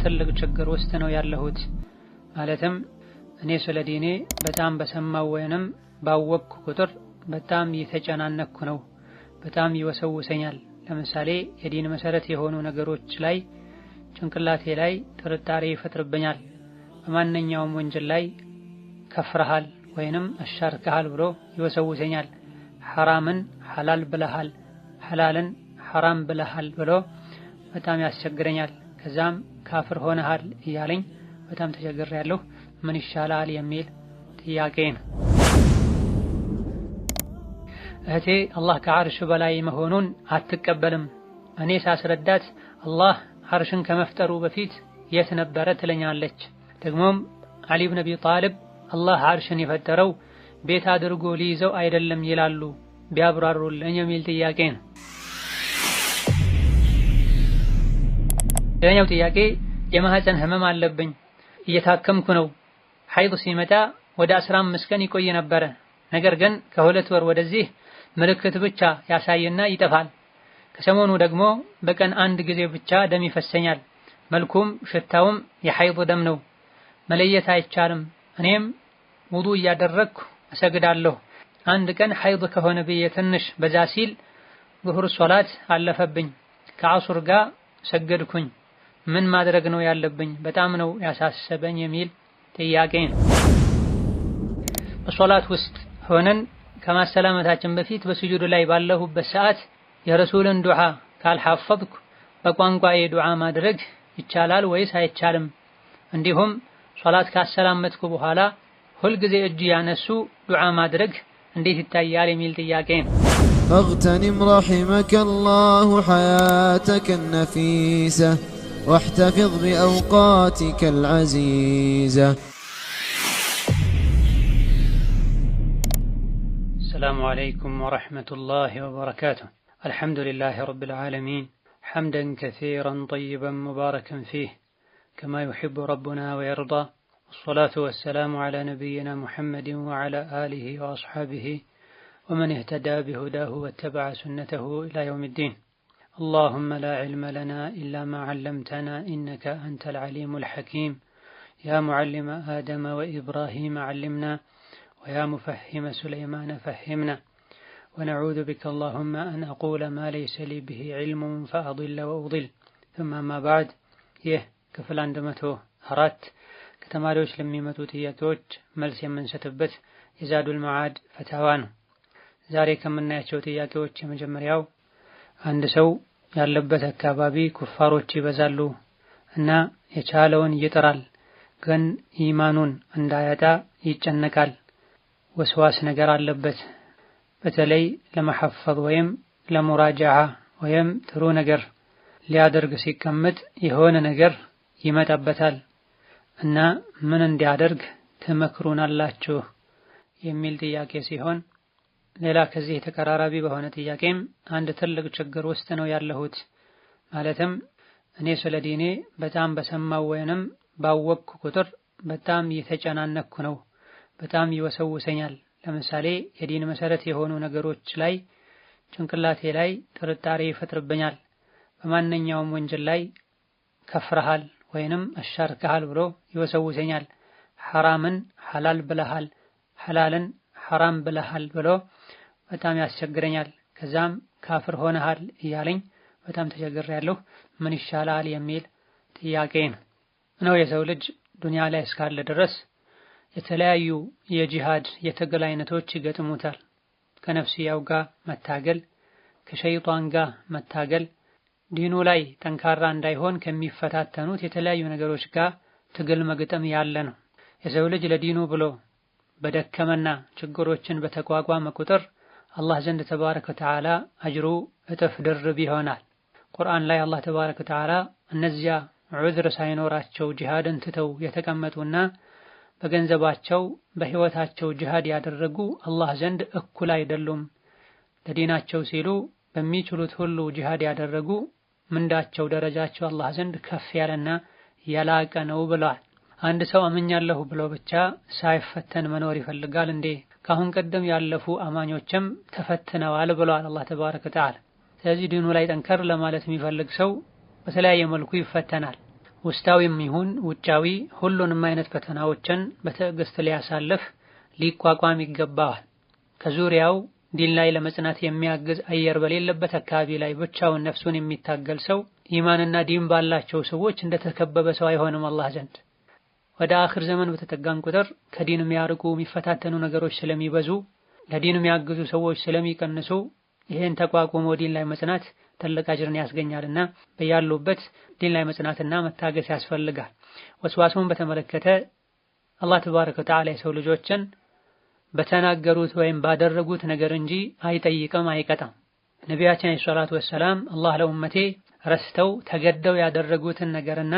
ትልቅ ችግር ውስጥ ነው ያለሁት። ማለትም እኔ ስለ ዲኔ በጣም በሰማው ወይንም ባወቅኩ ቁጥር በጣም እየተጨናነኩ ነው። በጣም ይወሰውሰኛል። ለምሳሌ የዲን መሰረት የሆኑ ነገሮች ላይ ጭንቅላቴ ላይ ጥርጣሬ ይፈጥርብኛል። በማንኛውም ወንጀል ላይ ከፍረሃል ወይንም አሻርከሃል ብሎ ይወሰውሰኛል። ሐራምን ሐላል ብለሃል፣ ሐላልን ሐራም ብለሃል ብሎ በጣም ያስቸግረኛል። ከዛም ካፍር ሆነሃል እያለኝ በጣም ተቸግሬያለሁ። ምን ይሻላል የሚል ጥያቄ ነው። እህቴ አላህ ከዓርሽ በላይ መሆኑን አትቀበልም። እኔ ሳስረዳት አላህ ዓርሽን ከመፍጠሩ በፊት የት ነበረ ትለኛለች። ደግሞም ዓሊ ብን አቢ ጣልብ አላህ ዓርሽን የፈጠረው ቤት አድርጎ ሊይዘው አይደለም ይላሉ፣ ቢያብራሩልኝ የሚል ጥያቄ ነው። ሌላኛው ጥያቄ የማህፀን ህመም አለብኝ፣ እየታከምኩ ነው። ሐይድ ሲመጣ ወደ 15 ቀን ይቆይ ነበረ። ነገር ግን ከሁለት ወር ወደዚህ ምልክት ብቻ ያሳይና ይጠፋል። ከሰሞኑ ደግሞ በቀን አንድ ጊዜ ብቻ ደም ይፈሰኛል። መልኩም ሽታውም የሐይድ ደም ነው። መለየት አይቻልም። እኔም ውዱእ እያደረግኩ እሰግዳለሁ። አንድ ቀን ሐይድ ከሆነ ብዬ ትንሽ በዛ ሲል ዙሁር ሶላት አለፈብኝ። ከዐሱር ጋር ሰገድኩኝ። ምን ማድረግ ነው ያለብኝ? በጣም ነው ያሳሰበኝ የሚል ጥያቄ ነው። በሶላት ውስጥ ሆነን ከማሰላመታችን በፊት በስጁድ ላይ ባለሁበት ሰዓት የረሱልን ዱዓ ካልሐፈዝኩ በቋንቋዬ ዱዓ ማድረግ ይቻላል ወይስ አይቻልም? እንዲሁም ሶላት ካሰላመትኩ በኋላ ሁልጊዜ እጅ ያነሱ ዱዓ ማድረግ እንዴት ይታያል የሚል ጥያቄ ነው። اغتنم رحمك الله حياتك النفيسة واحتفظ بأوقاتك العزيزة. السلام عليكم ورحمة الله وبركاته. الحمد لله رب العالمين حمدا كثيرا طيبا مباركا فيه كما يحب ربنا ويرضى، والصلاة والسلام على نبينا محمد وعلى آله وأصحابه ومن اهتدى بهداه واتبع سنته إلى يوم الدين. اللهم لا علم لنا إلا ما علمتنا إنك أنت العليم الحكيم. يا معلم آدم وإبراهيم علمنا، ويا مفهم سليمان فهمنا، ونعوذ بك اللهم أن أقول ما ليس لي به علم فأضل وأضل. ثم ما بعد ክፍል 104 ከተማሪዎች ለሚመጡ ጥያቄዎች መልስ የምንሰጥበት የዛዱል መዓድ ፈታዋ ነው። ዛሬ ከምናያቸው ጥያቄዎች የመጀመሪያው አንድ ሰው ያለበት አካባቢ ኩፋሮች ይበዛሉ እና የቻለውን ይጥራል፣ ግን ኢማኑን እንዳያጣ ይጨነቃል። ወስዋስ ነገር አለበት። በተለይ ለመሐፈዝ ወይም ለሙራጃዓ ወይም ጥሩ ነገር ሊያደርግ ሲቀመጥ የሆነ ነገር ይመጣበታል እና ምን እንዲያደርግ ትመክሩናላችሁ የሚል ጥያቄ ሲሆን፣ ሌላ ከዚህ የተቀራራቢ በሆነ ጥያቄም አንድ ትልቅ ችግር ውስጥ ነው ያለሁት። ማለትም እኔ ስለ ዲኔ በጣም በሰማው ወይንም ባወቅኩ ቁጥር በጣም እየተጨናነኩ ነው። በጣም ይወሰውሰኛል። ለምሳሌ የዲን መሰረት የሆኑ ነገሮች ላይ ጭንቅላቴ ላይ ጥርጣሬ ይፈጥርብኛል። በማንኛውም ወንጀል ላይ ከፍረሃል ወይንም አሻርከሃል ብሎ ይወሰውሰኛል። ሐራምን ሐላል ብለሃል፣ ሐላልን ሐራም ብለሃል ብሎ በጣም ያስቸግረኛል። ከዛም ካፍር ሆነሃል እያለኝ በጣም ተቸግሬያለሁ። ምን ይሻላል የሚል ጥያቄ ነው። የሰው ልጅ ዱንያ ላይ እስካለ ድረስ የተለያዩ የጂሃድ የትግል አይነቶች ይገጥሙታል። ከነፍስያው ጋር መታገል፣ ከሸይጣን ጋር መታገል፣ ዲኑ ላይ ጠንካራ እንዳይሆን ከሚፈታተኑት የተለያዩ ነገሮች ጋር ትግል መግጠም ያለ ነው። የሰው ልጅ ለዲኑ ብሎ በደከመና ችግሮችን በተቋቋመ ቁጥር አላህ ዘንድ ተባረከ ወተዓላ አጅሩ እጥፍ ድርብ ይሆናል። ቁርአን ላይ አላህ ተባረከ ወተዓላ እነዚያ ዑዝር ሳይኖራቸው ጂሃድን ትተው የተቀመጡና በገንዘባቸው በህይወታቸው ጂሃድ ያደረጉ አላህ ዘንድ እኩል አይደሉም። ለዲናቸው ሲሉ በሚችሉት ሁሉ ጂሃድ ያደረጉ ምንዳቸው ደረጃቸው አላህ ዘንድ ከፍ ያለና የላቀ ነው ብለዋል። አንድ ሰው አምኛለሁ ብሎ ብቻ ሳይፈተን መኖር ይፈልጋል እንዴ? ካሁን ቀደም ያለፉ አማኞችም ተፈትነዋል ብለዋል አላህ ተባረከ ወተዓላ። ስለዚህ ዲኑ ላይ ጠንከር ለማለት የሚፈልግ ሰው በተለያየ መልኩ ይፈተናል። ውስጣዊም ይሁን ውጫዊ ሁሉንም አይነት ፈተናዎችን በትዕግስት ሊያሳልፍ ሊቋቋም ይገባዋል። ከዙሪያው ዲን ላይ ለመጽናት የሚያግዝ አየር በሌለበት አካባቢ ላይ ብቻውን ነፍሱን የሚታገል ሰው ኢማንና ዲን ባላቸው ሰዎች እንደተከበበ ሰው አይሆንም አላህ ዘንድ። ወደ አኺር ዘመን በተጠጋን ቁጥር ከዲን የሚያርቁ የሚፈታተኑ ነገሮች ስለሚበዙ ለዲን የሚያግዙ ሰዎች ስለሚቀንሱ ይሄን ተቋቁሞ ዲን ላይ መጽናት ትልቅ አጅርን ያስገኛልና በያሉበት ዲን ላይ መጽናትና መታገስ ያስፈልጋል። ወስዋሱን በተመለከተ አላህ ተባረከ ወተዓላ የሰው ልጆችን በተናገሩት ወይም ባደረጉት ነገር እንጂ አይጠይቅም አይቀጣም። ነቢያችን አለይሂ ሰላቱ ወሰላም አላህ ለኡመቴ ረስተው ተገደው ያደረጉትን ነገርና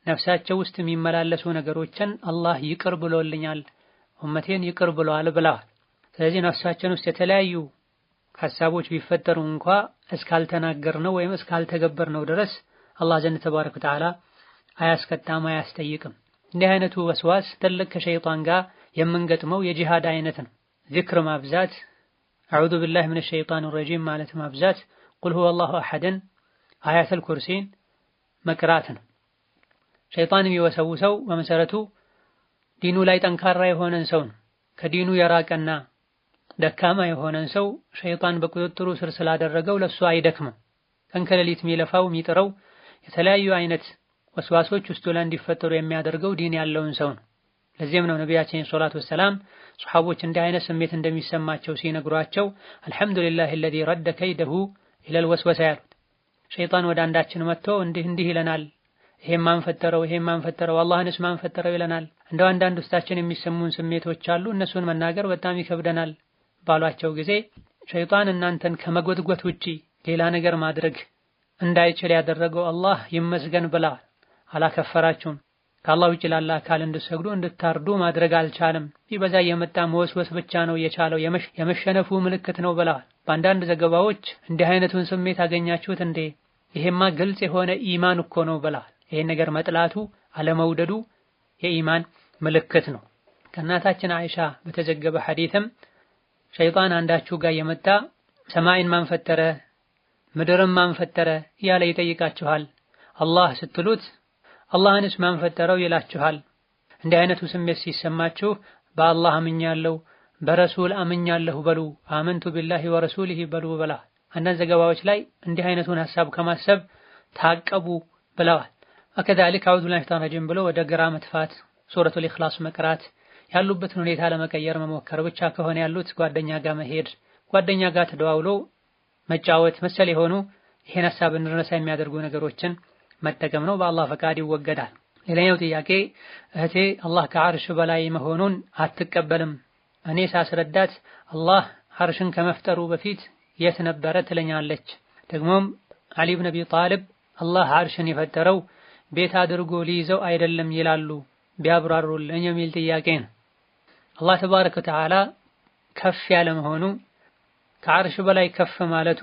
ነፍሳቸው ውስጥ የሚመላለሱ ነገሮችን አላህ ይቅር ብሎልኛል፣ ኡመቴን ይቅር ብሏል ብለዋል። ስለዚህ ነፍሳችን ውስጥ የተለያዩ ሐሳቦች ቢፈጠሩ እንኳ እስካልተናገርነው ወይም እስካልተገበርነው ድረስ አላህ ዘንድ ተባረከ ወተዓላ አያስቀጣም አያስጠይቅም። እንዲህ አይነቱ ወስዋስ ትልቅ ከሸይጣን ጋር የምንገጥመው የጂሃድ አይነት ነው። ዚክር ማብዛት፣ አዑዙ ቢላሂ ሚነ ሸይጣን ረጂም ማለት ማብዛት፣ ቁል ሁወ አላሁ አሐድን፣ አያተል ኩርሲን መቅራት ነው። ሸይጣን የሚወሰውሰው በመሰረቱ ዲኑ ላይ ጠንካራ የሆነን ሰው ነው። ከዲኑ የራቀና ደካማ የሆነን ሰው ሸይጣን በቁጥጥሩ ስር ስላደረገው ለሱ አይደክምም። ቀን ከሌሊት የሚለፋው የሚጥረው የተለያዩ አይነት ወስዋሶች ውስጡ ላይ እንዲፈጠሩ የሚያደርገው ዲን ያለውን ሰው ነው። ለዚህም ነው ነቢያችን ሰለላሁ ዐለይሂ ወሰለም ሱሐቦች እንዲህ አይነት ስሜት እንደሚሰማቸው ሲነግሯቸው አልሐምዱሊላሂ አለዚ ረደ ከይደሁ ኢለል ወስወሳ ያሉት። ሸይጣን ወደ አንዳችን መጥቶ እንዲህ ይለናል፣ ይሄን ማን ፈጠረው አላህንስ ማን ፈጠረው ይለናል። እንደው አንዳንድ ውስጣችን የሚሰሙን ስሜቶች አሉ፣ እነሱን መናገር በጣም ይከብደናል ባሏቸው ጊዜ ሸይጣን እናንተን ከመጎትጎት ውጪ ሌላ ነገር ማድረግ እንዳይችል ያደረገው አላህ ይመስገን ብላ አላከፈራችሁም። ከአላህ ውጪ ላለ አካል እንድትሰግዱ እንድታርዱ ማድረግ አልቻለም። ይበዛ የመጣ መወስወስ ብቻ ነው የቻለው፣ የመሸነፉ ምልክት ነው ብለዋል። በአንዳንድ ዘገባዎች እንዲህ አይነቱን ስሜት አገኛችሁት እንዴ? ይሄማ ግልጽ የሆነ ኢማን እኮ ነው ብለዋል። ይሄን ነገር መጥላቱ አለመውደዱ የኢማን ምልክት ነው። ከእናታችን አይሻ በተዘገበ ሐዲስም ሸይጣን አንዳችሁ ጋር የመጣ ሰማይን ማን ፈጠረ ምድርን ማን ፈጠረ እያለ ይጠይቃችኋል። አላህ ስትሉት አላህንስ ማን ፈጠረው ይላችኋል። እንዲህ አይነቱ ስሜት ሲሰማችሁ በአላህ አምኛለሁ በረሱል አምኛለሁ በሉ፣ አመንቱ ቢላሂ ወረሱሊሂ በሉ ብላ። አንዳንድ ዘገባዎች ላይ እንዲህ አይነቱን ሐሳብ ከማሰብ ታቀቡ ብለዋል። ወከዛሊክ አዑዙ ቢላሂ ሚነሸይጣኒ ረጂም ብሎ ወደ ግራ መጥፋት፣ ሱረቱል ኢኽላስ መቅራት፣ ያሉበትን ሁኔታ ለመቀየር መሞከር፣ ብቻ ከሆነ ያሉት ጓደኛ ጋር መሄድ፣ ጓደኛ ጋር ተደዋውሎ መጫወት መሰል የሆኑ ይሄን ሐሳብ እንድንረሳ የሚያደርጉ ነገሮችን መጠቀም ነው። በአላህ ፈቃድ ይወገዳል። ሌላኛው ጥያቄ እህቴ አላህ ከዓርሽ በላይ መሆኑን አትቀበልም። እኔ ሳስረዳት አላህ ዓርሽን ከመፍጠሩ በፊት የት ነበረ ትለኛለች። ደግሞም ዓሊ ብን አቢ ጣሊብ አላህ ዓርሽን የፈጠረው ቤት አድርጎ ሊይዘው አይደለም ይላሉ፣ ቢያብራሩልኝ የሚል ጥያቄ ነው። አላህ ተባረከ ወተዓላ ከፍ ያለ መሆኑ ከዓርሽ በላይ ከፍ ማለቱ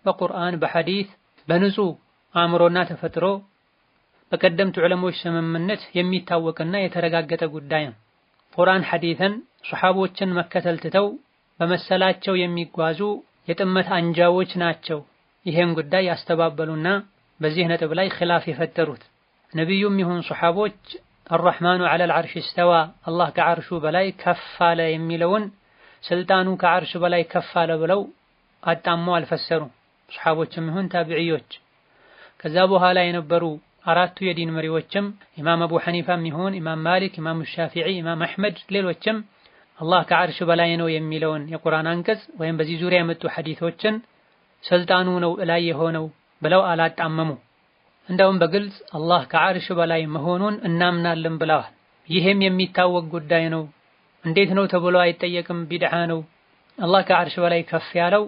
በቁርአን በሐዲስ በንጹህ አእምሮና ተፈጥሮ በቀደምት ዑለሞች ስምምነት የሚታወቅና የተረጋገጠ ጉዳይ ነው። ቁርአን ሐዲስን ሱሐቦችን መከተል ትተው በመሰላቸው የሚጓዙ የጥመት አንጃዎች ናቸው ይሄን ጉዳይ ያስተባበሉና በዚህ ነጥብ ላይ ኺላፍ የፈጠሩት። ነቢዩም ይሁን ሱሐቦች አርረሕማኑ ዐለል ዐርሽ እስተዋ አላህ ከዓርሹ በላይ ከፍ አለ የሚለውን ስልጣኑ ከዓርሽ በላይ ከፍ አለ ብለው አጣመው አልፈሰሩም። ሱሐቦችም ይሁን ታቢዒዎች ከዛ በኋላ የነበሩ አራቱ የዲን መሪዎችም ኢማም አቡ ሐኒፋም ይሁን ኢማም ማሊክ፣ ኢማም ሻፊዒ፣ ኢማም አሕመድ ሌሎችም አላህ ከዓርሽ በላይ ነው የሚለውን የቁርአን አንቀጽ ወይም በዚህ ዙሪያ የመጡ ሐዲሶችን ስልጣኑ ነው እላይ የሆነው ብለው አላጣመሙ። እንደውም በግልጽ አላህ ከዓርሽ በላይ መሆኑን እናምናለን ብለዋል። ይህም የሚታወቅ ጉዳይ ነው፣ እንዴት ነው ተብሎ አይጠየቅም፣ ቢድዓ ነው። አላህ ከዓርሽ በላይ ከፍ ያለው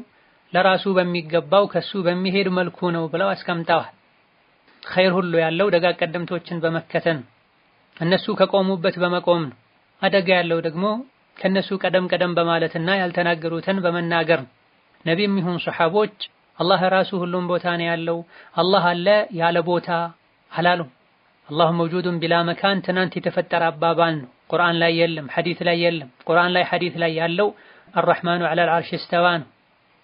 ለራሱ በሚገባው ከሱ በሚሄድ መልኩ ነው ብለው አስቀምጠዋል። ኸይር ሁሉ ያለው ደጋግ ቀደምቶችን በመከተል እነሱ ከቆሙበት በመቆም ነው። አደጋ ያለው ደግሞ ከነሱ ቀደም በማለትና ያልተናገሩትን በመናገር ነው። ነቢይም ይሁን ሱሐቦች አላህ ራሱ ሁሉም ቦታ ነው ያለው፣ አላህ አለ ያለ ቦታ አላሉ። አላሁ መውጁዱን ቢላ መካን ትናንት የተፈጠረ አባባል ነው። ቁርአን ላይ የለም፣ ሐዲስ ላይ የለም። ቁርአን ላይ ሐዲስ ላይ ያለው አርረሕማኑ ዐለል ዐርሽ እስተዋ ነው።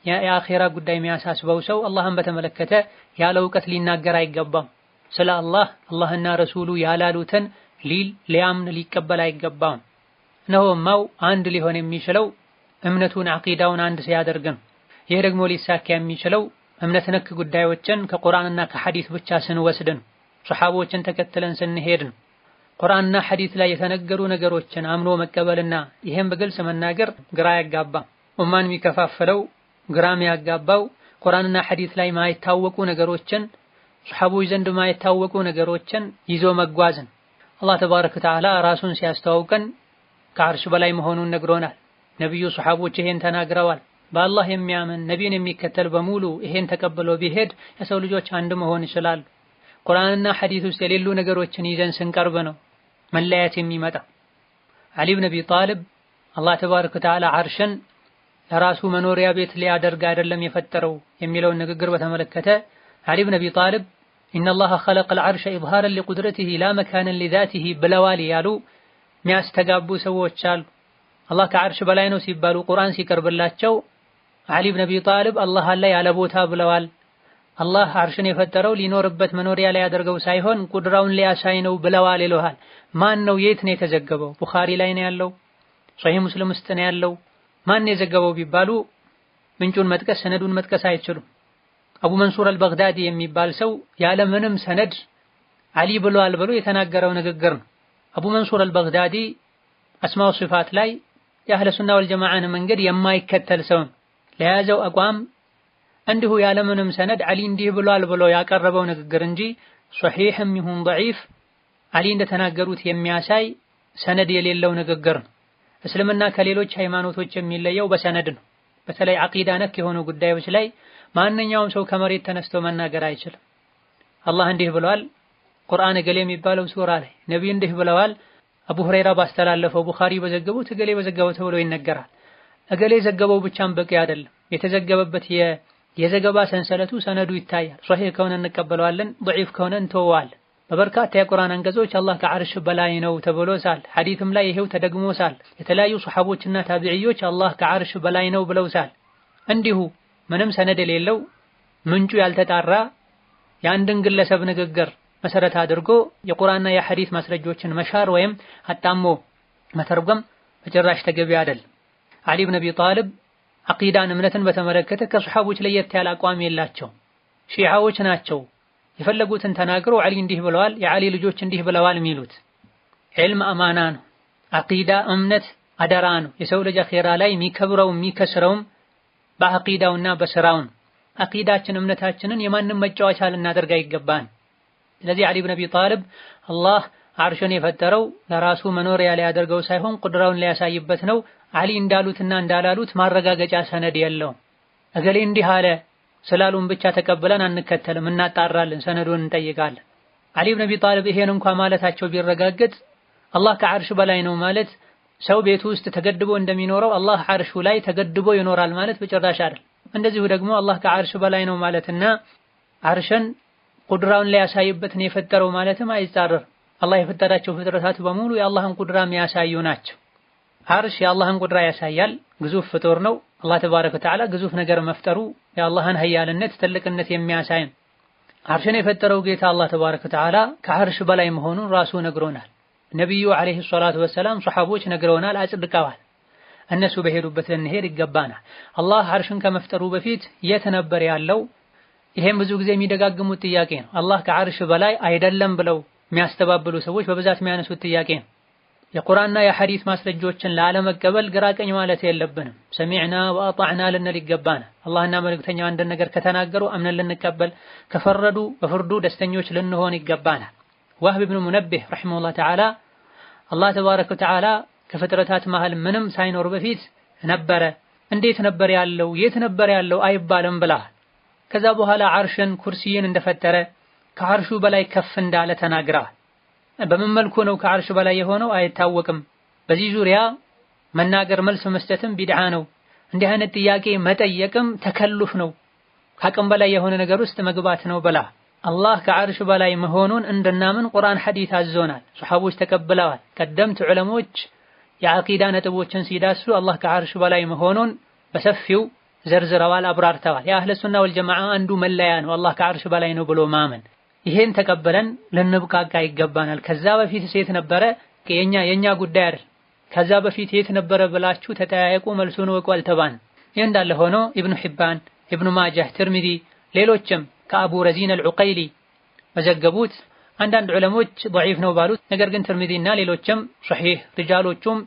የአኺራ ጉዳይ የሚያሳስበው ሰው አላህን በተመለከተ ያለ እውቀት ሊናገር አይገባም። ስለ አላህና ረሱሉ ያላሉትን ሊያምን ሊቀበል አይገባም። ነውማው አንድ ሊሆን የሚችለው እምነቱን አቂዳውን አንድ ሲያደርግ ነው። ይህ ደግሞ ሊሳካ የሚችለው እምነት ነክ ጉዳዮችን ከቁርአንና ከሐዲስ ብቻ ስንወስድ ነው። ሱሐቦችን ተከትለን ስንሄድ ነው። ቁርአንና ሐዲስ ላይ የተነገሩ ነገሮችን አምኖ መቀበልና ይሄን በግልጽ መናገር ግራ ያጋባ ኡማን የሚከፋፈለው ግራም ያጋባው ቁርአንና ሐዲስ ላይ ማይታወቁ ነገሮችን ሱሐቦች ዘንድ ማይታወቁ ነገሮችን ይዞ መጓዝን። አላህ ተባረከ ወተዓላ ራሱን ሲያስተዋውቀን ከአርሽ በላይ መሆኑን ነግሮናል። ነብዩ ሱሐቦች ይሄን ተናግረዋል። በአላህ የሚያምን ነቢይን የሚከተል በሙሉ ይሄን ተቀብሎ ቢሄድ የሰው ልጆች አንድ መሆን ይችላሉ። ቁርአንና ሐዲስ ውስጥ የሌሉ ነገሮችን ይዘን ስንቀርብ ነው መለያየት የሚመጣ። ዓሊ ብን አቢ ጣሊብ አላህ ተባረከ ወተዓላ አርሽን ለራሱ መኖሪያ ቤት ሊያደርግ አይደለም የፈጠረው የሚለውን ንግግር በተመለከተ ዓሊ ብን አቢ ጣሊብ ኢነላህ ኸለቀል ዐርሸ ኢዝሃረን ሊቁድረቲሂ ላ መካነን ሊዛቲሂ ብለዋል ያሉ የሚያስተጋቡ ሰዎች አሉ። አላህ ከዐርሽ በላይ ነው ሲባሉ ቁርአን ሲቀርብላቸው ዓሊ ብን አቢ ጣሊብ አላህ አለ ያለ ቦታ ብለዋል። አላህ ዐርሽን የፈጠረው ሊኖርበት መኖሪያ ላይ ያደርገው ሳይሆን ቁድራውን ሊያሳይ ነው ብለዋል ይለዋል። ማን ነው? የት ነው የተዘገበው? ቡኻሪ ላይ ነው ያለው? ሶሒህ ሙስሊም ውስጥ ነው ያለው? ማን የዘገበው ቢባሉ ምንጩን መጥቀስ ሰነዱን መጥቀስ አይችሉም። አቡ መንሱር አልበግዳዲ የሚባል ሰው ያለ ምንም ሰነድ ዓሊ ብለዋል ብሎ የተናገረው ንግግር ነው። አቡ መንሱር አልበግዳዲ አስማው ሲፋት ላይ የአህለ ሱና ወልጀማዓን መንገድ የማይከተል ሰው ለያዘው አቋም እንዲሁ ያለ ምንም ሰነድ ዓሊ እንዲህ ብለዋል ብሎ ያቀረበው ንግግር እንጂ ሶሒህም ይሁን ضعيف ዓሊ እንደተናገሩት የሚያሳይ ሰነድ የሌለው ንግግር ነው። እስልምና ከሌሎች ሃይማኖቶች የሚለየው በሰነድ ነው። በተለይ አቂዳ ነክ የሆኑ ጉዳዮች ላይ ማንኛውም ሰው ከመሬት ተነስቶ መናገር አይችልም። አላህ እንዲህ ብለዋል ቁርአን እገሌ የሚባለው ሱራ ላይ ነብዩ እንዲህ ብለዋል አቡ ሁረይራ ባስተላለፈው ቡኻሪ በዘገቡት እገሌ በዘገበው ተብሎ ይነገራል። እገሌ ዘገበው ብቻም በቂ አይደለም። የተዘገበበት የዘገባ ሰንሰለቱ ሰነዱ ይታያል። ሶሒህ ከሆነ እንቀበለዋለን፣ ضعيف ከሆነ እንተወዋለን። በበርካታ የቁርአን አንቀጾች አላህ ከዐርሽ በላይ ነው ተብሎ ሳል ሐዲስም ላይ ይሄው ተደግሞ ሳል የተለያዩ ሱሐቦችና ታቢዒዎች አላህ ከዐርሽ በላይ ነው ብለው ሳል እንዲሁ ምንም ሰነድ የሌለው ምንጩ ያልተጣራ የአንድን ግለሰብ ንግግር መሰረት አድርጎ የቁርአንና የሐዲስ ማስረጃዎችን መሻር ወይም አጣሞ መተርጎም በጭራሽ ተገቢ አይደለም። ዓሊ ብን አቢ ጣሊብ አቂዳን እምነትን በተመለከተ ከሱሐቦች ለየት ያለ አቋም የላቸው። ሺዓዎች ናቸው የፈለጉትን ተናግረው ዓሊ እንዲህ ብለዋል የዓሊ ልጆች እንዲህ ብለዋል የሚሉት። ዒልም አማና ነው። አቂዳ እምነት አደራ ነው። የሰው ልጅ አኺራ ላይ የሚከብረው የሚከስረውም በአቂዳውና በስራው። አቂዳችን እምነታችንን የማንም መጫወቻ ልናደርግ አይገባን። ስለዚህ ዓሊ ብን አቢ ጣሊብ አላህ ዐርሽን የፈጠረው ለራሱ መኖሪያ ሊያደርገው ሳይሆን ቁድራውን ሊያሳይበት ነው። ዓሊ እንዳሉትና እንዳላሉት ማረጋገጫ ሰነድ የለውም። እገሌ እንዲህ አለ ስላሉን ብቻ ተቀብለን አንከተልም፣ እናጣራለን፣ ሰነዱን እንጠይቃለን። ዓሊ ብን አቢ ጣሊብ ይሄን እንኳን ማለታቸው ቢረጋገጥ አላህ ከዐርሽ በላይ ነው ማለት ሰው ቤቱ ውስጥ ተገድቦ እንደሚኖረው አላህ ዐርሹ ላይ ተገድቦ ይኖራል ማለት በጭራሽ አይደል። እንደዚሁ ደግሞ አላህ ከዐርሽ በላይ ነው ማለትና ዐርሽን ቁድራውን ሊያሳይበት ነው የፈጠረው ማለትም አይጻረር። አላህ የፈጠራቸው ፍጥረታት በሙሉ የአላህን ቁድራ የሚያሳዩ ናቸው። ዐርሽ የአላህን ቁድራ ያሳያል። ግዙፍ ፍጡር ነው። አላህ ተባረከ ወተዓላ ግዙፍ ነገር መፍጠሩ የአላህን ሀያልነት ትልቅነት የሚያሳይ። ዐርሽን የፈጠረው ጌታ አላህ ተባረከ ወተዓላ ከዐርሽ በላይ መሆኑን ራሱ ነግሮናል። ነብዩ አለይሂ ሰላቱ ወሰላም ሱሐቦች ነግረውናል፣ አጽድቀዋል። እነሱ በሄዱበት ልንሄድ ይገባናል። አላህ ዐርሽን ከመፍጠሩ በፊት የት ነበር ያለው? ይሄም ብዙ ጊዜ የሚደጋግሙት ጥያቄ ነው። አላህ ከዐርሽ በላይ አይደለም ብለው የሚያስተባብሉ ሰዎች በብዛት የሚያነሱት ጥያቄ ነው። የቁርአንና የሐዲስ ማስረጃዎችን ላለመቀበል ግራ ቀኝ ማለት የለብንም። ሰሚዕና ወአጣዕና ልንል ይገባናል። አላህና መልእክተኛው አንድ ነገር ከተናገሩ አምነን ልንቀበል፣ ከፈረዱ በፍርዱ ደስተኞች ልንሆን ይገባናል። ዋህብ ብኑ ሙነቢህ ረሒመሁላህ ተዓላ አላህ ተባረከ ወተዓላ ከፍጥረታት መሃል ምንም ሳይኖር በፊት ነበረ፣ እንዴት ነበር ያለው የት ነበር ያለው አይባልም ብለዋል። ከዛ በኋላ ዐርሽን ኩርሲይን እንደፈጠረ ከዐርሹ በላይ ከፍ እንዳለ ተናግረዋል። በምን መልኩ ነው ከዐርሽ በላይ የሆነው አይታወቅም። በዚህ ዙሪያ መናገር መልስ መስጠትም ቢድዓ ነው። እንዲህ አይነት ጥያቄ መጠየቅም ተከሉፍ ነው፣ ከአቅም በላይ የሆነ ነገር ውስጥ መግባት ነው ብላ አላህ ከዐርሽ በላይ መሆኑን እንድናምን ቁርአን ሐዲስ አዞናል። ሱሐቦች ተቀብለዋል። ቀደምት ዑለሞች የዐቂዳ ነጥቦችን ሲዳሱ አላህ ከዐርሽ በላይ መሆኑን በሰፊው ዘርዝረዋል፣ አብራርተዋል። የአህለ ሱና ወልጀማዓ አንዱ መለያ ነው አላህ ከዐርሽ በላይ ነው ብሎ ማመን። ይሄን ተቀበለን ልንብቃቃ ይገባናል። ከዛ በፊት ሴት ነበረ የኛ ጉዳይ አይደል። ከዛ በፊት የት ነበረ ብላችሁ ተጠያየቁ፣ መልሱን ወቁ አልተባን። ይህ እንዳለ ሆኖ ኢብኑ ሒባን፣ ኢብኑ ማጃህ፣ ትርሚዚ ሌሎችም ከአቡ ረዚን አልዑቀይሊ በዘገቡት አንዳንድ ዑለሞች ضعيف ነው ባሉት ነገር ግን ትርሚዚና ሌሎችም ሶሒህ ሪጃሎቹም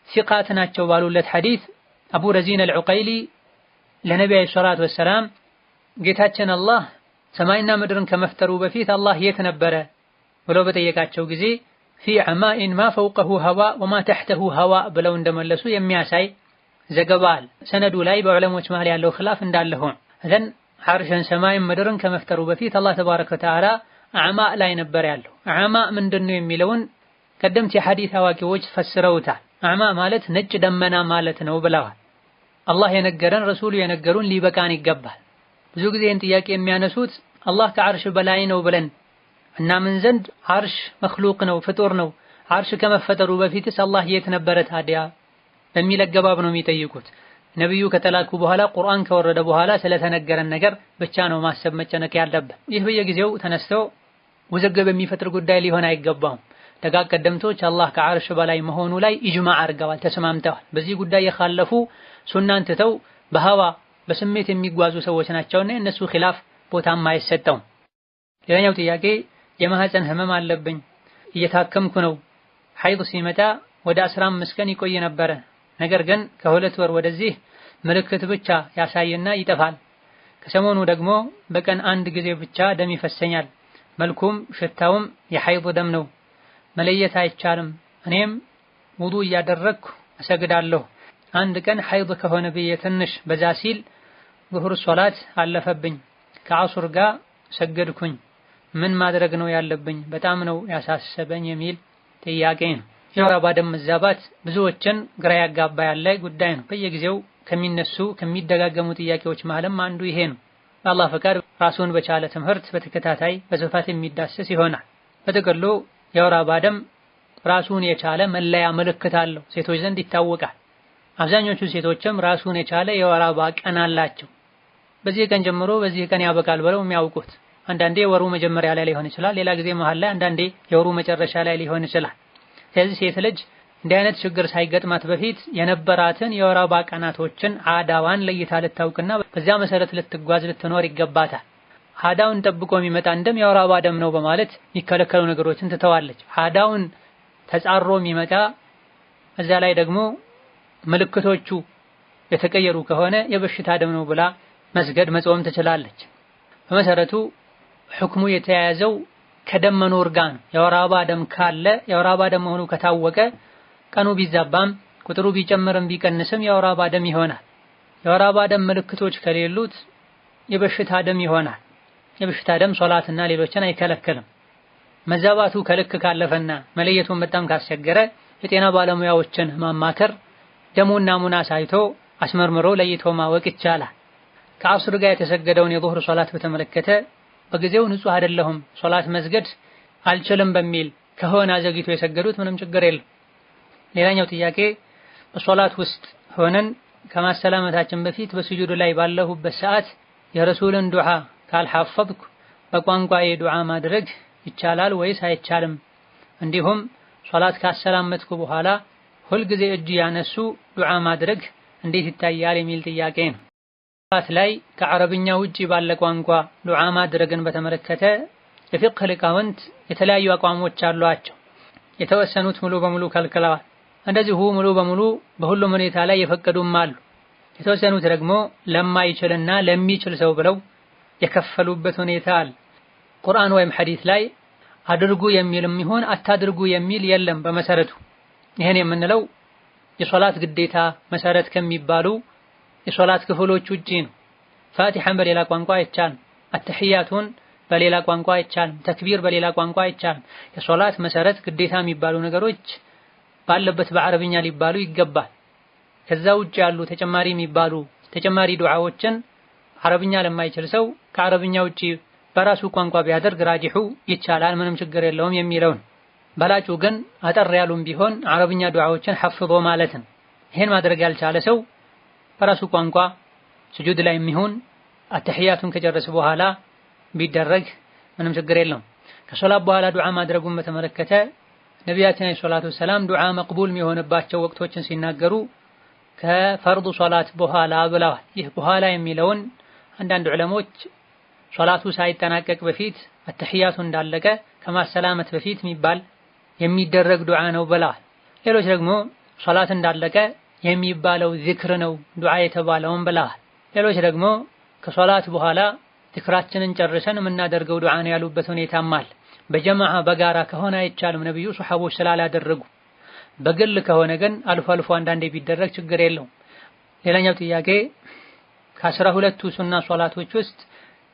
ሲቃት ናቸው ባሉለት ሐዲስ አቡ ረዚን አልዑቀይሊ ለነብዩ ሰለላሁ ዐለይሂ ወሰለም ጌታችን አላህ ሰማይና ምድርን ከመፍጠሩ በፊት አላህ የት ነበረ ብሎ በጠየቃቸው ጊዜ ፊ ዐማኢን ማ ፈውቀሁ ሀዋ ወማ ተሕተሁ ሀዋ ብለው እንደመለሱ የሚያሳይ ዘገባ አለ። ሰነዱ ላይ በዑለሞች መሃል ያለው ኺላፍ እንዳለ ሆኖ እዘን ዐርሽን ሰማይን ምድርን ከመፍጠሩ በፊት አላህ ተባረከ ወተዓላ አዕማ ላይ ነበር ያለው። አዕማ ምንድነው የሚለውን ቀደምት የሐዲስ አዋቂዎች ፈስረውታል። አዕማ ማለት ነጭ ደመና ማለት ነው ብለዋል። አላህ የነገረን ረሱሉ የነገሩን ሊበቃን ይገባል። ብዙ ጊዜ ይህን ጥያቄ የሚያነሱት አላህ ከዐርሽ በላይ ነው ብለን እና ምን ዘንድ ዐርሽ መኽሉቅ ነው ፍጡር ነው፣ ዐርሽ ከመፈጠሩ በፊትስ አላህ የት ነበረ ታዲያ በሚል አገባብ ነው የሚጠይቁት። ነብዩ ከተላኩ በኋላ ቁርአን ከወረደ በኋላ ስለተነገረን ነገር ብቻ ነው ማሰብ መጨነቅ ያለበት። ይህ በየጊዜው ተነስተው ውዝግብ የሚፈጥር ጉዳይ ሊሆን አይገባም። ደጋግ ቀደምቶች አላህ ከዐርሽ በላይ መሆኑ ላይ ኢጅማዕ አድርገዋል፣ ተስማምተዋል። በዚህ ጉዳይ የኻለፉ ሱናን ትተው በሀዋ በስሜት የሚጓዙ ሰዎች ናቸውና እነሱ ኺላፍ ቦታም አይሰጠውም። ሌላኛው ጥያቄ የማህፀን ህመም አለብኝ፣ እየታከምኩ ነው። ሐይድ ሲመጣ ወደ 15 ቀን ይቆይ ነበረ። ነገር ግን ከሁለት ወር ወደዚህ ምልክት ብቻ ያሳይና ይጠፋል። ከሰሞኑ ደግሞ በቀን አንድ ጊዜ ብቻ ደም ይፈሰኛል። መልኩም ሽታውም የሐይድ ደም ነው። መለየት አይቻልም። እኔም ውዱ እያደረግኩ እሰግዳለሁ። አንድ ቀን ሐይድ ከሆነ ብዬ ትንሽ በዛ ሲል ዙሁር ሶላት አለፈብኝ። ከዐሱር ጋር ሰገድኩኝ። ምን ማድረግ ነው ያለብኝ? በጣም ነው ያሳሰበኝ የሚል ጥያቄ ነው። የወር አበባ ደም መዛባት ብዙዎችን ግራ ያጋባ ያለ ጉዳይ ነው። በየጊዜው ከሚነሱ ከሚደጋገሙ ጥያቄዎች መሃልም አንዱ ይሄ ነው። በአላህ ፈቃድ ራሱን በቻለ ትምህርት በተከታታይ በስፋት የሚዳሰስ ይሆናል። በጥቅሉ የወር አበባ ደም ራሱን የቻለ መለያ ምልክት አለው፣ ሴቶች ዘንድ ይታወቃል። አብዛኞቹ ሴቶችም ራሱን የቻለ የወር አበባ ቀን አላቸው። በዚህ ቀን ጀምሮ በዚህ ቀን ያበቃል ብለው የሚያውቁት አንዳንዴ ወሩ መጀመሪያ ላይ ሊሆን ይችላል፣ ሌላ ጊዜ መሃል ላይ፣ አንዳንዴ የወሩ መጨረሻ ላይ ሊሆን ይችላል። ስለዚህ ሴት ልጅ እንዲህ አይነት ችግር ሳይገጥማት በፊት የነበራትን የወር አበባ ቀናቶችን አዳዋን ለይታ ልታውቅና በዚያ መሰረት ልትጓዝ ልትኖር ይገባታል። አዳውን ጠብቆ የሚመጣ እንደም የወር አበባ ደም ነው በማለት የሚከለከሉ ነገሮችን ትተዋለች። አዳውን ተጻሮ የሚመጣ እዛ ላይ ደግሞ ምልክቶቹ የተቀየሩ ከሆነ የበሽታ ደም ነው ብላ መስገድ መጾም ትችላለች። በመሰረቱ ሁክሙ የተያያዘው ከደም መኖር ጋር ነው። የወር አበባ ደም ካለ የወር አበባ ደም መሆኑ ከታወቀ ቀኑ ቢዛባም ቁጥሩ ቢጨምርም ቢቀንስም የወር አበባ ደም ይሆናል። የወር አበባ ደም ምልክቶች ከሌሉት የበሽታ ደም ይሆናል። የበሽታ ደም ሶላትና ሌሎችን አይከለከልም። መዛባቱ ከልክ ካለፈና መለየቱን በጣም ካስቸገረ የጤና ባለሙያዎችን ማማከር፣ ደሙን ናሙና ሳይቶ አስመርምሮ ለይቶ ማወቅ ይቻላል። ከዐሱር ጋር የተሰገደውን የዙህር ሶላት በተመለከተ በጊዜው ንጹህ አይደለሁም ሶላት መስገድ አልችልም በሚል ከሆነ አዘግይቶ የሰገዱት ምንም ችግር የለም። ሌላኛው ጥያቄ በሶላት ውስጥ ሆነን ከማሰላመታችን በፊት በስጁድ ላይ ባለሁበት ሰዓት የረሱልን ዱዓ ካልሐፈዝኩ በቋንቋዬ ዱዓ ማድረግ ይቻላል ወይስ አይቻልም? እንዲሁም ሶላት ካሰላመትኩ በኋላ ሁልጊዜ እጅ ያነሱ ዱዓ ማድረግ እንዴት ይታያል የሚል ጥያቄ ነው። ሶላት ላይ ከአረብኛ ውጪ ባለ ቋንቋ ዱዓ ማድረግን በተመለከተ የፊቅህ ሊቃውንት የተለያዩ አቋሞች አሏቸው። የተወሰኑት ሙሉ በሙሉ ከልክለዋል። እንደዚሁ ሙሉ በሙሉ በሁሉም ሁኔታ ላይ የፈቀዱም አሉ። የተወሰኑት ደግሞ ለማይችልና ለሚችል ሰው ብለው የከፈሉበት ሁኔታ አለ። ቁርአን ወይም ሐዲስ ላይ አድርጉ የሚልም ይሁን አታድርጉ የሚል የለም። በመሰረቱ ይሄን የምንለው የሶላት ግዴታ መሰረት ከሚባሉ የሶላት ክፍሎች ውጪ ነው። ፋቲሐን በሌላ ቋንቋ አይቻልም። አተህያቱን በሌላ ቋንቋ አይቻልም። ተክቢር በሌላ ቋንቋ አይቻልም። የሶላት መሰረት ግዴታ የሚባሉ ነገሮች ባለበት በአረብኛ ሊባሉ ይገባል። ከዛ ውጪ ያሉ ተጨማሪ የሚባሉ ተጨማሪ ዱዓዎችን አረብኛ ለማይችል ሰው ከአረብኛ ውጪ በራሱ ቋንቋ ቢያደርግ ራጂሑ ይቻላል፣ ምንም ችግር የለውም የሚለውን። በላጩ ግን አጠር ያሉም ቢሆን አረብኛ ዱዓዎችን ሐፍዞ ማለት ነው። ይሄን ማድረግ ያልቻለ ሰው በራሱ ቋንቋ ስጁድ ላይ የሚሆን አተህያቱን ከጨረሰ በኋላ ቢደረግ ምንም ችግር የለውም። ከሶላት በኋላ ዱዓ ማድረጉን በተመለከተ ነቢያችን ሰለላሁ ዐለይሂ ወሰለም ዱዓ መቅቡል የሚሆንባቸው ወቅቶችን ሲናገሩ ከፈርዱ ሶላት በኋላ ብለዋል። ይህ በኋላ የሚለውን አንዳንድ ዑለሞች ሶላቱ ሳይጠናቀቅ በፊት አተህያቱ እንዳለቀ ከማሰላመት በፊት የሚደረግ ዱዓ ነው ብለዋል። ሌሎች ደግሞ ሶላት እንዳለቀ የሚባለው ዚክር ነው ዱዓ የተባለውን ብለዋል። ሌሎች ደግሞ ከሶላት በኋላ ዚክራችንን ጨርሰን የምናደርገው ዱዓ ነው ያሉበት ሁኔታም አለ። በጀማዓ በጋራ ከሆነ አይቻልም ነብዩ ሱሐቦች ስላላደረጉ። በግል ከሆነ ግን አልፎ አልፎ አንዳንዴ ቢደረግ ችግር የለውም። ሌላኛው ጥያቄ ከ12ቱ ሱና ሶላቶች ውስጥ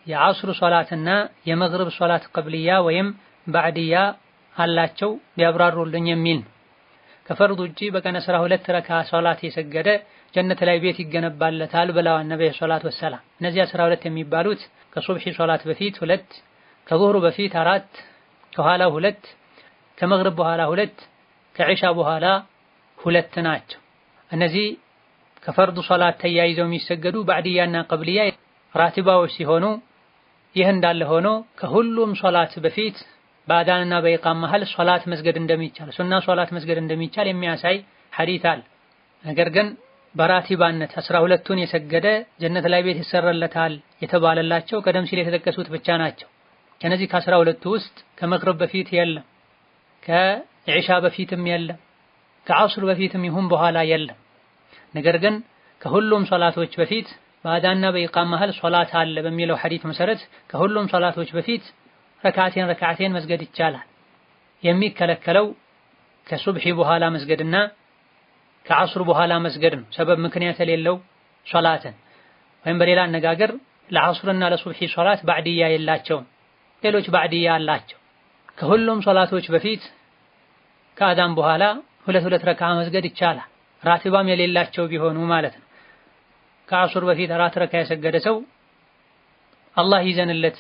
የዐስር ሶላትና የመግሪብ ሶላት ቀብልያ ወይም ባዕድያ አላቸው ቢያብራሩልኝ የሚል ነው። ከፈርድ ውጪ በቀን 12 ረካ ሶላት የሰገደ ጀነት ላይ ቤት ይገነባለታል ብለዋል ነብዩ ሰለላሁ ዐለይሂ ወሰለም። እነዚህ 12 የሚባሉት ከሱብሂ ሶላት በፊት 2፣ ከዙህር በፊት 4፣ ከኋላ 2፣ ከመግሪብ በኋላ 2፣ ከዒሻ በኋላ 2 ናቸው። እነዚህ ከፈርድ ሶላት ተያይዘው የሚሰገዱ ባዕድያና ቀብልያ ራቲባዎች ሲሆኑ ይህ እንዳለ ሆኖ ከሁሉም ሶላት በፊት በአዳንና በኢቃም መሃል ሶላት መስገድ እንደሚቻል ሱና ሶላት መስገድ እንደሚቻል የሚያሳይ ሐዲስ አለ። ነገር ግን በራቲባነት 12ቱን የሰገደ ጀነት ላይ ቤት ይሰራለታል የተባለላቸው ቀደም ሲል የተጠቀሱት ብቻ ናቸው። ከነዚህ ከ12ቱ ውስጥ ከመግሪብ በፊት የለም፣ ከዒሻ በፊትም የለም፣ ከዐስር በፊትም ይሁን በኋላ የለም። ነገር ግን ከሁሉም ሶላቶች በፊት በአዳንና በኢቃም መሃል ሶላት አለ በሚለው ሐዲስ መሰረት ከሁሉም ሶላቶች በፊት ረካዓቴን መስገድ ይቻላል። የሚከለከለው ከሱብሂ በኋላ መስገድና ከዐስር በኋላ መስገድ ነው። ሰበብ ምክንያት የሌለው ሶላትን ወይም በሌላ አነጋገር ለዐስርና ለሱብሂ ሶላት ባዕድያ የላቸውም፣ ሌሎች ባዕድያ አላቸው። ከሁሉም ሶላቶች በፊት ከአዳን በኋላ 2 ረካ መስገድ ይቻላል፣ ራቲባም የሌላቸው ቢሆኑ ማለት ነው። ከዐስር በፊት 4 ረካ የሰገደ ሰው አላህ ይዘንለት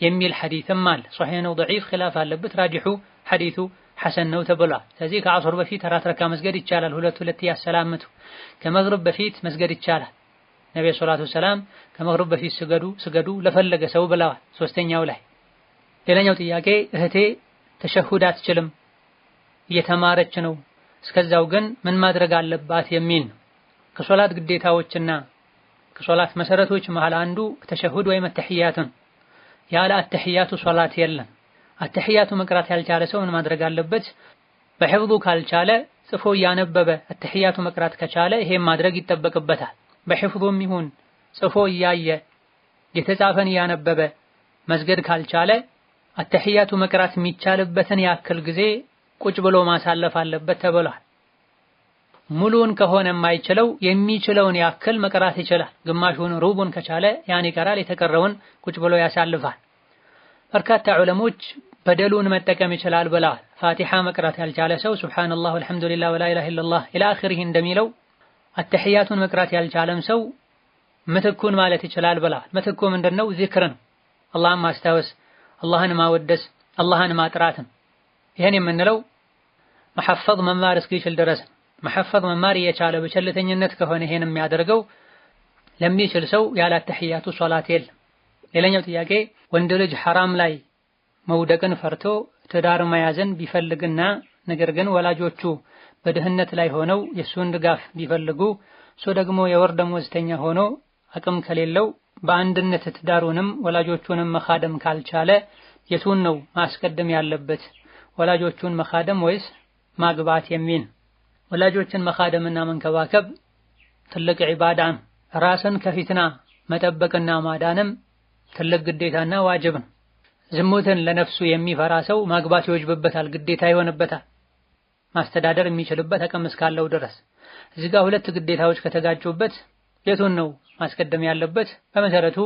የሚል ሐዲስም አለ። ሶሒህ ነው ضعيف ኺላፍ አለበት። ራጂሑ ሐዲሱ ሐሰን ነው ተብሏል። ስለዚህ ከዐስር በፊት 4 ረካ መስገድ ይቻላል፣ 2 ያሰላምቱ። ከመግሪብ በፊት መስገድ ይቻላል። ነብዩ ሰለላሁ ዐለይሂ ወሰለም ከመግሪብ በፊት ስገዱ ለፈለገ ሰው ብለዋል። ሶስተኛው ላይ ሌላኛው ጥያቄ እህቴ ተሸሁድ አትችልም እየተማረች ነው፣ እስከዛው ግን ምን ማድረግ አለባት የሚል ነው። ከሶላት ግዴታዎችና ከሶላት መሰረቶች መሃል አንዱ ተሸሁድ ወይም አተህያቱን ያለ አተህያቱ ሶላት የለም። አተህያቱ መቅራት ያልቻለ ሰው ምን ማድረግ አለበት? በሕፍዙ ካልቻለ ጽፎ እያነበበ አተህያቱ መቅራት ከቻለ ይሄን ማድረግ ይጠበቅበታል። በሕፍዙም ይሁን ጽፎ እያየ የተጻፈን እያነበበ መስገድ ካልቻለ አተህያቱ መቅራት የሚቻልበትን ያክል ጊዜ ቁጭ ብሎ ማሳለፍ አለበት ተብሏል። ሙሉን ከሆነ የማይችለው የሚችለውን ያክል መቅራት ይችላል። ግማሹን ሩቡን ከቻለ ያን ይቀራል፣ የተቀረውን ቁጭ ብሎ ያሳልፋል። በርካታ ዑለሞች በደሉን መጠቀም ይችላል ብለዋል። ፋቲሓ መቅራት ያልቻለ ሰው ሱብሃንአላህ ወልሐምዱሊላህ ወላ ኢላሃ ኢለላህ ኢላ አኺሪህ እንደሚለው አተህያቱን መቅራት ያልቻለም ሰው ምትኩን ማለት ይችላል ብለዋል። ምትኩ ምንድነው? ዚክር ነው። አላህን ማስታወስ፣ አላህን ማወደስ፣ አላህን ማጥራት ነው። ይሄን የምንለው መሐፈዝ መማር እስኪችል ድረስ መሐፈዝ መማር እየቻለ በቸልተኝነት ከሆነ ይሄን የሚያደርገው ለሚችል ሰው ያለ አተህያቱ ሶላት የለም። ሌላኛው ጥያቄ ወንድ ልጅ ሐራም ላይ መውደቅን ፈርቶ ትዳር መያዝን ቢፈልግና ነገር ግን ወላጆቹ በድህነት ላይ ሆነው የሱን ድጋፍ ቢፈልጉ እሱ ደግሞ የወር ደመወዝተኛ ሆኖ አቅም ከሌለው በአንድነት ትዳሩንም ወላጆቹንም መኻደም ካልቻለ የቱን ነው ማስቀደም ያለበት? ወላጆቹን መኻደም ወይስ ማግባት የሚል? ወላጆችን መኻደምና መንከባከብ ትልቅ ዒባዳ ነው። ራስን ከፊትና መጠበቅና ማዳንም ትልቅ ግዴታና ዋጅብ ነው። ዝሙትን ለነፍሱ የሚፈራ ሰው ማግባት ይወጅብበታል፣ ግዴታ ይሆንበታል፣ ማስተዳደር የሚችልበት አቅም እስካለው ድረስ። እዚህ ጋር ሁለት ግዴታዎች ከተጋጩበት የቱን ነው ማስቀደም ያለበት? በመሰረቱ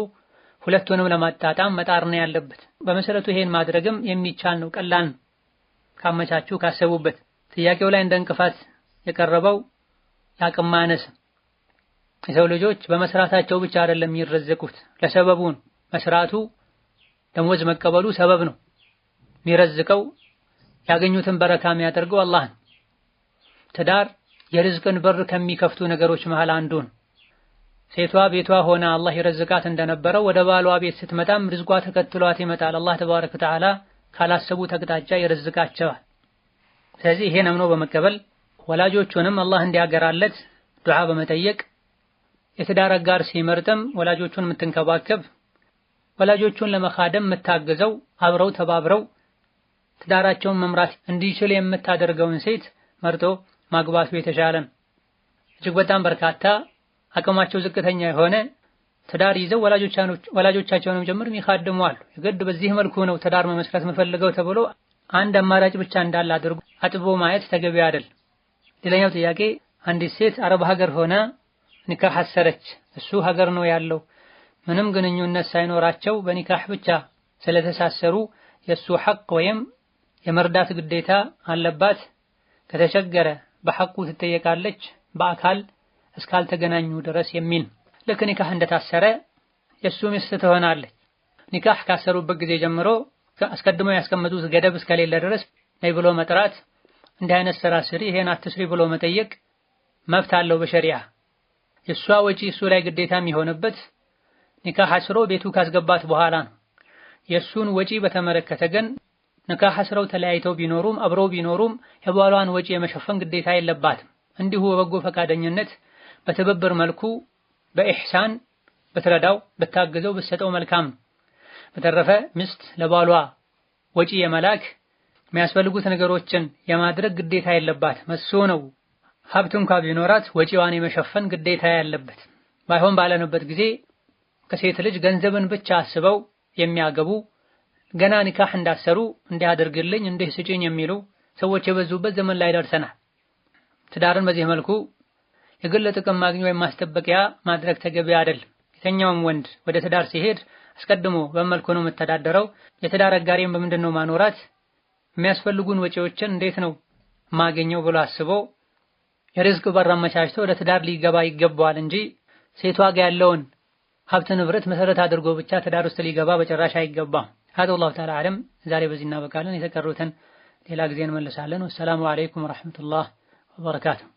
ሁለቱንም ለማጣጣም መጣር ነው ያለበት። በመሰረቱ ይሄን ማድረግም የሚቻል ነው፣ ቀላል ነው ካመቻቹ ካሰቡበት። ጥያቄው ላይ እንደ እንቅፋት የቀረበው የአቅም ማነስ። የሰው ልጆች በመስራታቸው ብቻ አይደለም የሚረዘቁት፣ ለሰበቡ ነው። መስራቱ ደሞዝ መቀበሉ ሰበብ ነው። የሚረዝቀው ያገኙትን በረካ የሚያደርገው አላህ ነው። ትዳር የርዝቅን በር ከሚከፍቱ ነገሮች መሃል አንዱ ነው። ሴቷ ቤቷ ሆና አላህ ይረዝቃት እንደነበረው ወደ ባሏ ቤት ስትመጣም ርዝቋ ተከትሏት ይመጣል። አላህ ተባረከ ወተዓላ ካላሰቡት አቅጣጫ ይረዝቃቸዋል። ስለዚህ ይሄን አምኖ በመቀበል ወላጆቹንም አላህ እንዲያገራለት ዱዓ በመጠየቅ የትዳር አጋር ሲመርጥም ወላጆቹን የምትንከባከብ ወላጆቹን ለመኻደም የምታግዘው አብረው ተባብረው ትዳራቸውን መምራት እንዲችል የምታደርገውን ሴት መርጦ ማግባቱ የተሻለ ነው። እጅግ በጣም በርካታ አቅማቸው ዝቅተኛ የሆነ ትዳር ይዘው ወላጆቻቸውንም ጭምር የሚኻድሙ አሉ። የግድ በዚህ መልኩ ነው ትዳር መመስረት የምፈልገው ተብሎ አንድ አማራጭ ብቻ እንዳለ አድርጎ አጥቦ ማየት ተገቢ አይደል። ሌላኛው ጥያቄ አንዲት ሴት አረብ ሀገር ሆና ኒካህ አሰረች። እሱ ሀገር ነው ያለው። ምንም ግንኙነት ሳይኖራቸው በኒካህ ብቻ ስለተሳሰሩ የሱ ሐቅ ወይም የመርዳት ግዴታ አለባት። ከተቸገረ በሐቁ ትጠየቃለች በአካል እስካልተገናኙ ድረስ የሚል ልክ ኒካህ እንደታሰረ የሱ ሚስት ትሆናለች። ኒካህ ካሰሩበት ጊዜ ጀምሮ አስቀድመው ያስቀመጡት ገደብ እስከሌለ ድረስ ነይ ብሎ መጥራት፣ እንዲህ አይነት ስራ ስሪ፣ ይሄን አትስሪ ብሎ መጠየቅ መብት አለው በሸሪዓ። የሷ ወጪ እሱ ላይ ግዴታ የሚሆንበት ኒካህ አስሮ ቤቱ ካስገባት በኋላ ነው። የሱን ወጪ በተመለከተ ግን ኒካህ አስረው ተለያይተው ቢኖሩም አብረው ቢኖሩም የባሏን ወጪ የመሸፈን ግዴታ የለባትም። እንዲሁ በበጎ ፈቃደኝነት በትብብር መልኩ በኢህሳን በትረዳው በታገዘው በሰጠው መልካም። በተረፈ ሚስት ለባሏ ወጪ የመላክ የሚያስፈልጉት ነገሮችን የማድረግ ግዴታ የለባትም። እሱ ነው ሀብት እንኳን ቢኖራት ወጪዋን የመሸፈን ግዴታ ያለበት። ባይሆን ባለንበት ጊዜ ከሴት ልጅ ገንዘብን ብቻ አስበው የሚያገቡ ገና ኒካህ እንዳሰሩ እንዲያደርግልኝ እንዲህ ስጪኝ የሚሉ ሰዎች የበዙበት ዘመን ላይ ደርሰናል። ትዳርን በዚህ መልኩ የግል ጥቅም ማግኘት ወይም ማስጠበቂያ ማድረግ ተገቢ አይደለም። የተኛውም ወንድ ወደ ትዳር ሲሄድ አስቀድሞ በመልኩ ነው የምተዳደረው፣ የትዳር አጋሪም በምንድነው ማኖራት፣ የሚያስፈልጉን ወጪዎችን እንዴት ነው ማገኘው ብሎ አስቦ የሪዝቅ በር አመቻችቶ ወደ ትዳር ሊገባ ይገባዋል እንጂ ሴቷ ጋር ያለውን ሀብት ንብረት መሰረት አድርጎ ብቻ ትዳር ውስጥ ሊገባ በጭራሽ አይገባም። هذا الله تعالى أعلم። ዛሬ በዚህ እናበቃለን። የተቀሩትን ሌላ ጊዜ እንመለሳለን። ወሰላሙ አለይኩም ወራህመቱላህ ወበረካቱሁ።